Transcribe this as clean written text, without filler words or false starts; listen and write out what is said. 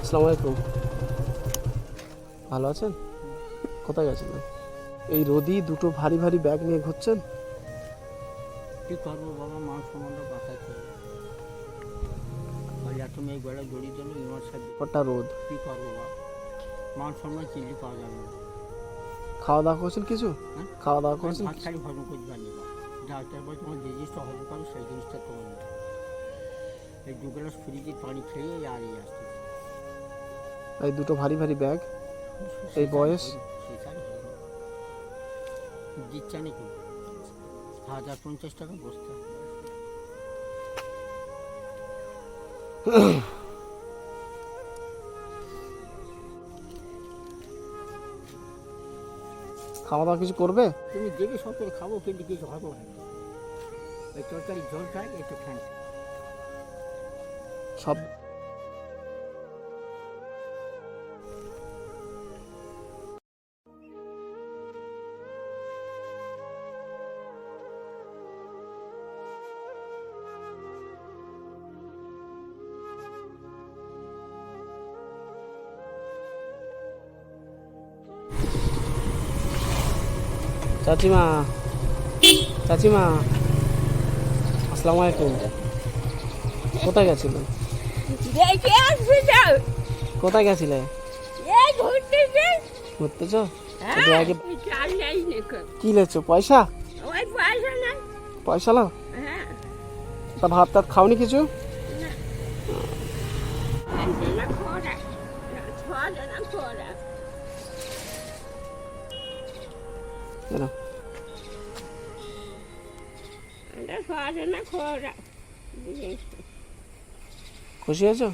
আসসালামু আলাইকুম। ভালো আছেন? কোথায় গেছিলেন? এই রোদি দুটো ভারী ভারী ব্যাগ নিয়ে ঘুরছেন? কি করবো বাবা, মান সম্মানটা বাঁচাই করবো। আর এত মেয়ে বেড়া জড়িয়ে দিল ইমার সাথে। কটা রোদ। কী করবো বাবা, মান সম্মান চিনতে পাওয়া যাবে না। খাওয়া দাওয়া করছেন কিছু? হ্যাঁ, খাওয়া দাওয়া করছেন? ভাত খালি হজম করতে পারিনি বা ডাক্তার বলে তোমার যে জিনিসটা হজম করো সেই জিনিসটা তোমার নেই। এই 2 গ্লাস ফ্রিজে পানি খেয়ে আর এই আসতে এই দুটো ভারী ভারী ব্যাগ, এই বয়স। দিচ্ছে নাকি 1050 টাকা বস্তা। খাওয়া দাওয়া কিছু করবে? তুমি দেবে সব করে খাবো, কিন্তু কিছু হবো না। এই তরকারি জল খাই একটু খান সব চাচিমা, চাচিমা, আসসালামু আলাইকুম। কোথায় গেছিলেন? দেখে আসবি তো। কোথায় গেছিলে? এই ঘুরতেছে। ঘুরতেছ? হ্যাঁ, ব্যাগে চাল নেই দেখো। কি লেছো? পয়সা? ওই পয়সা না। পয়সা নাও? হ্যাঁ, তা ভাত টাত খাওনি কিছু? না। না খোরা, খোরা না খোরা। কেন? এটা খোরা না খোরা। খুশি হয়েছো?